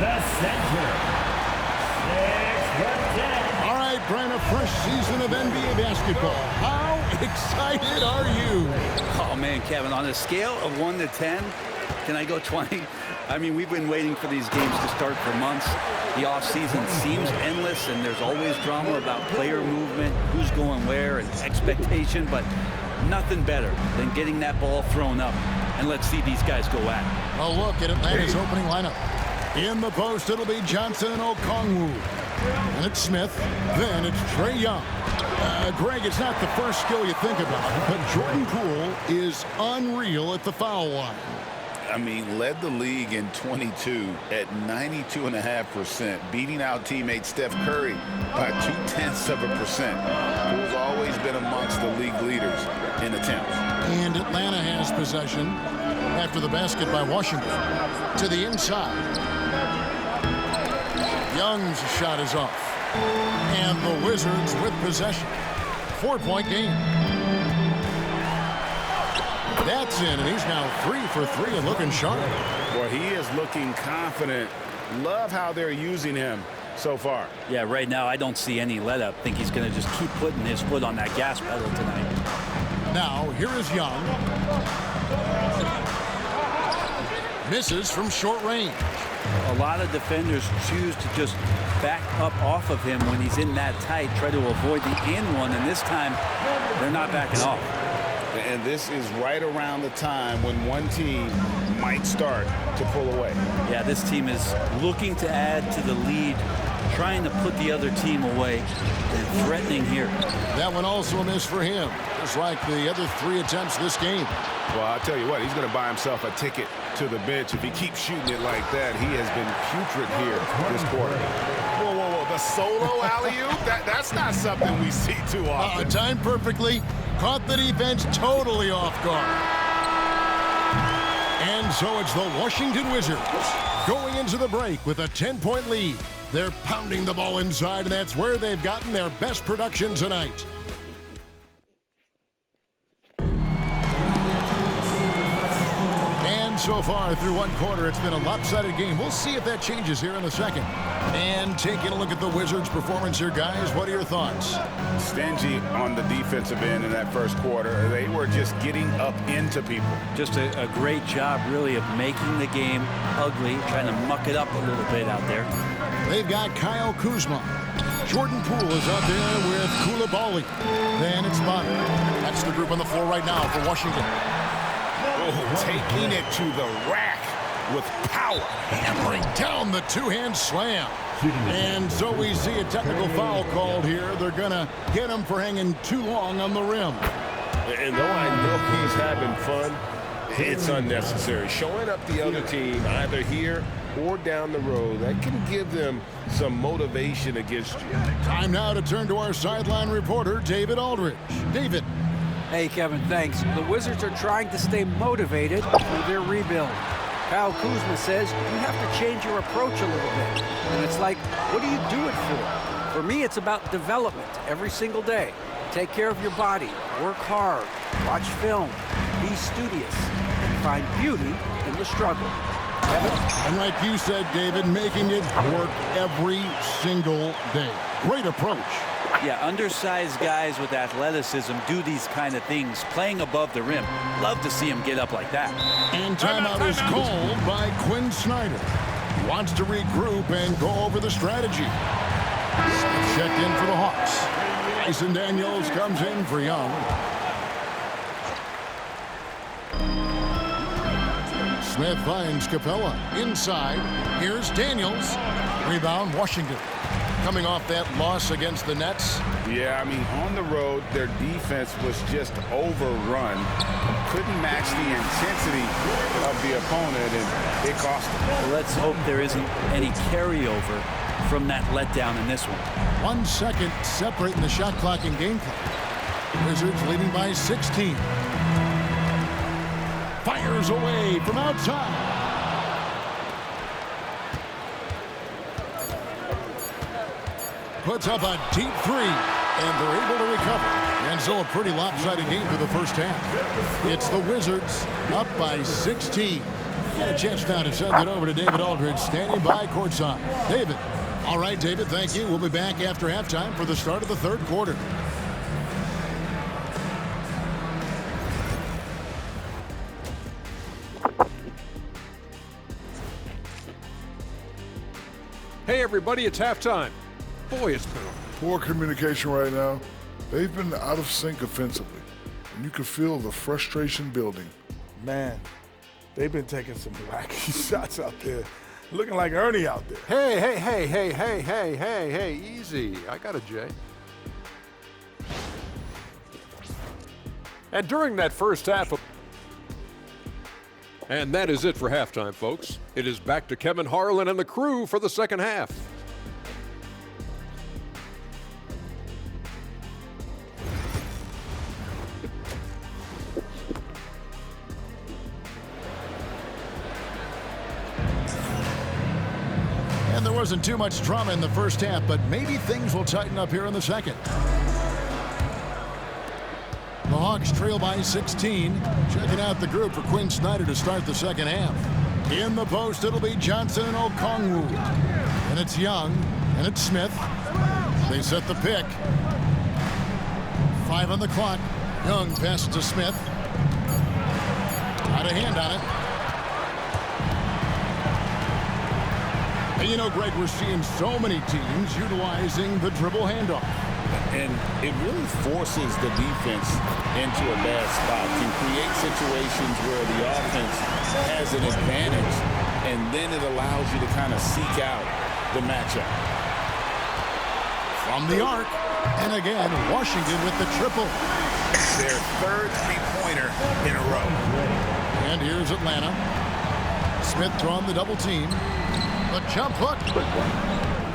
the center. 6'10". All right, Brian, a fresh season of NBA basketball. How excited are you? Oh, man, Kevin, on a scale of 1 to 10, can I go 20? I mean, we've been waiting for these games to start for months. The offseason seems endless, and there's always drama about player movement, who's going where, and expectation, but nothing better than getting that ball thrown up. And let's see these guys go at it. A look at Atlanta's opening lineup. In the post, it'll be Johnson and Okongwu. And it's Smith. Then it's Trae Young. Greg, it's not the first skill you think about, but Jordan Poole is unreal at the foul line. I mean, led the league in 22 at 92.5%, beating out teammate Steph Curry by 0.2%. Poole's always been amongst the league leaders in attempts. And Atlanta has possession after the basket by Washington. To the inside. Young's shot is off. And the Wizards with possession. 4-point game. That's in, and he's now 3 for 3 and looking sharp. Well, he is looking confident. Love how they're using him so far. Yeah, right now I don't see any let up. Think he's going to just keep putting his foot on that gas pedal tonight. Now, here is Young. Misses from short range. A lot of defenders choose to just back up off of him when he's in that tight, try to avoid the and one, and this time they're not backing off. And this is right around the time when one team might start to pull away. Yeah, this team is looking to add to the lead, trying to put the other team away, and threatening here. That one also a miss for him, just like the other 3 attempts this game. Well, I'll tell you what, he's going to buy himself a ticket to the bench. If he keeps shooting it like that, he has been putrid here this quarter. Whoa, whoa, whoa, the solo alley-oop? That's not something we see too often. Timed perfectly. Caught the defense totally off guard. And so it's the Washington Wizards going into the break with a 10-point lead. They're pounding the ball inside, and that's where they've gotten their best production tonight. And so far through one quarter, it's been a lopsided game. We'll see if that changes here in a second. And taking a look at the Wizards' performance here, guys, what are your thoughts? Stingy on the defensive end in that first quarter. They were just getting up into people. Just a great job, really, of making the game ugly, trying to muck it up a little bit out there. They've got Kyle Kuzma. Jordan Poole is out there with Koulibaly. Then it's Bonner. That's the group on the floor right now for Washington. Oh, taking it to the rack with power. Hammering down the two-hand slam. And so we see a technical foul called here. They're going to get him for hanging too long on the rim. And though I know he's having fun, it's unnecessary. Showing up the other team, either here or down the road, that can give them some motivation against you. Time now to turn to our sideline reporter, David Aldridge. David. Hey, Kevin, thanks. The Wizards are trying to stay motivated through their rebuild. Kyle Kuzma says you have to change your approach a little bit. And it's like, what do you do it for? For me, it's about development every single day. Take care of your body, work hard, watch film, be studious, and find beauty in the struggle. Kevin? And like you said, David, making it work every single day. Great approach. Yeah, undersized guys with athleticism do these kind of things, playing above the rim. Love to see him get up like that. And timeout is called by Quinn Snyder. He wants to regroup and go over the strategy. Checked in for the Hawks. Dyson Daniels comes in for Young. Smith finds Capella inside. Here's Daniels. Rebound, Washington. Coming off that loss against the Nets. Yeah, I mean, on the road, their defense was just overrun. Couldn't match the intensity of the opponent, and it cost them. Well, let's hope there isn't any carryover from that letdown in this one. 1 second separating the shot clock and game clock. Wizards leading by 16. Fires away from outside. Puts up a deep three, and they're able to recover. And so a pretty lopsided game for the first half. It's the Wizards up by 16. And a chance now to send it over to David Aldridge, standing by courtside. David. All right, David, thank you. We'll be back after halftime for the start of the third quarter. Hey, everybody, it's halftime. Boy, it's been poor communication right now. They've been out of sync offensively, and you can feel the frustration building. Man, they've been taking some wacky shots out there. Looking like Ernie out there. Hey, easy. I got a J. And during that first half, and that is it for halftime, folks. It is back to Kevin Harlan and the crew for the second half. And there wasn't too much drama in the first half, but maybe things will tighten up here in the second. The Hawks trail by 16. Checking out the group for Quinn Snyder to start the second half. In the post, it'll be Johnson and Okongwu. And it's Young, and it's Smith. They set the pick. 5 on the clock. Young passes to Smith. Got a hand on it. And you know, Greg, we're seeing so many teams utilizing the dribble handoff. And it really forces the defense into a bad spot, can create situations where the offense has an advantage, and then it allows you to kind of seek out the matchup. From the arc, and again, Washington with the triple. Their third three-pointer in a row. And here's Atlanta. Smith throwing the double team. The jump hook.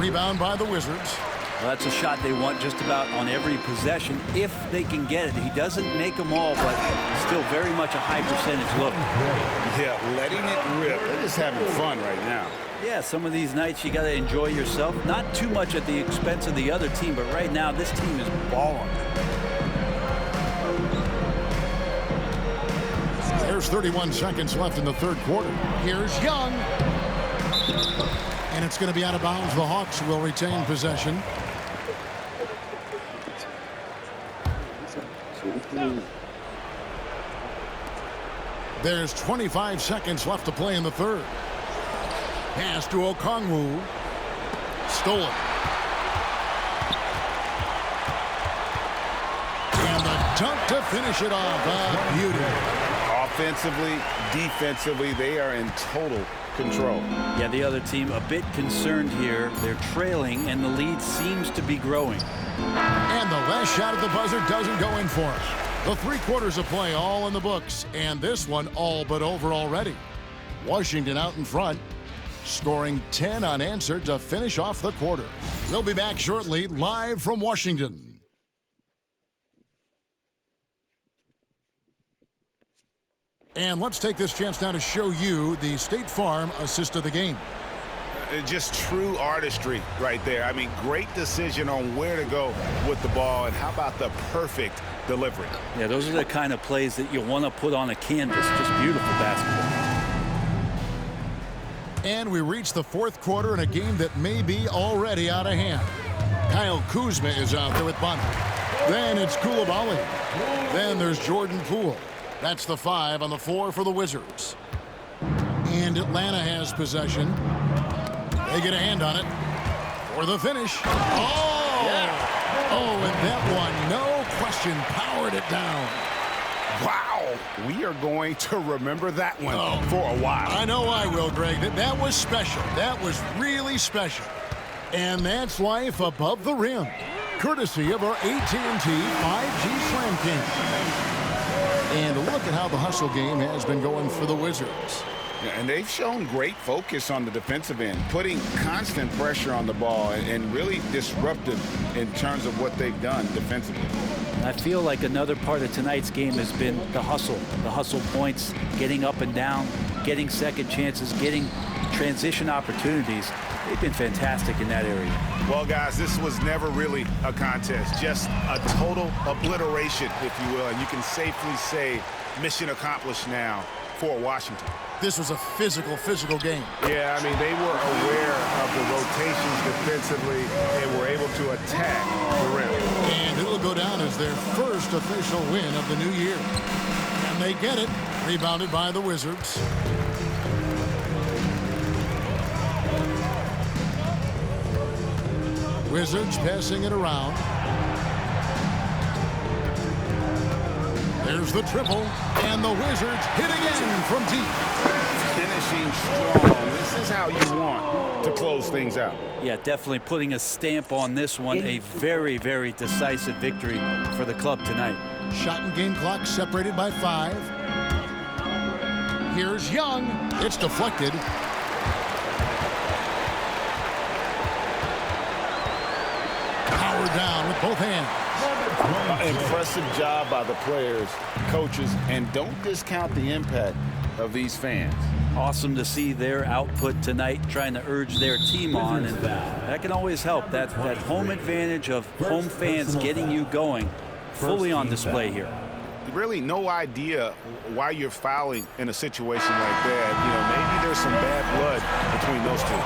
Rebound by the Wizards. Well, that's a shot they want just about on every possession if they can get it. He doesn't make them all, but still very much a high percentage look. Yeah, letting it rip. They're just having fun right now. Yeah, some of these nights you got to enjoy yourself. Not too much at the expense of the other team, but right now this team is balling. There's 31 seconds left in the third quarter. Here's Young. And it's going to be out of bounds. The Hawks will retain possession. There's 25 seconds left to play in the third. Pass to Okongwu. Stolen. And the dunk to finish it off. Beauty. Offensively, defensively, they are in total control. Yeah, the other team a bit concerned here. They're trailing, and the lead seems to be growing. And the last shot at the buzzer doesn't go in for us. The 3 quarters of play all in the books, and this one all but over already. Washington out in front, scoring 10 unanswered to finish off the quarter. We'll be back shortly, live from Washington. And let's take this chance now to show you the State Farm assist of the game. Just true artistry right there. I mean, great decision on where to go with the ball, and how about the perfect delivery? Yeah, those are the kind of plays that you want to put on a canvas. Just beautiful basketball. And we reach the fourth quarter in a game that may be already out of hand. Kyle Kuzma is out there with Bonner. Then it's Coulibaly. Then there's Jordan Poole. That's the 5 on the floor for the Wizards. And Atlanta has possession. They get a hand on it for the finish. Oh! Yeah. Oh, and that one, no question, powered it down. Wow, we are going to remember that one for a while. I know I will, Greg. That was special. That was really special. And that's life above the rim, courtesy of our AT&T 5G Slam King. And look at how the hustle game has been going for the Wizards. And they've shown great focus on the defensive end, putting constant pressure on the ball and really disruptive in terms of what they've done defensively. I feel like another part of tonight's game has been the hustle points, getting up and down, getting second chances, getting transition opportunities. They've been fantastic in that area. Well, guys, this was never really a contest, just a total obliteration, if you will, and you can safely say mission accomplished now for Washington. This was a physical game. Yeah, I mean, they were aware of the rotations defensively and were able to attack the rim. And it'll go down as their first official win of the new year. And they get it. Rebounded by the Wizards. Wizards passing it around. There's the triple, and the Wizards hit again from deep. Finishing strong. This is how you want to close things out. Yeah, definitely putting a stamp on this one. A very, very decisive victory for the club tonight. Shot and game clock separated by 5. Here's Young. It's deflected. Powered down with both hands. Impressive job by the players, coaches, and don't discount the impact of these fans. Awesome to see their output tonight, trying to urge their team on, and that can always help. That home advantage of home fans getting you going, fully on display here. Really no idea why you're fouling in a situation like that. You know, maybe there's some bad blood between those two.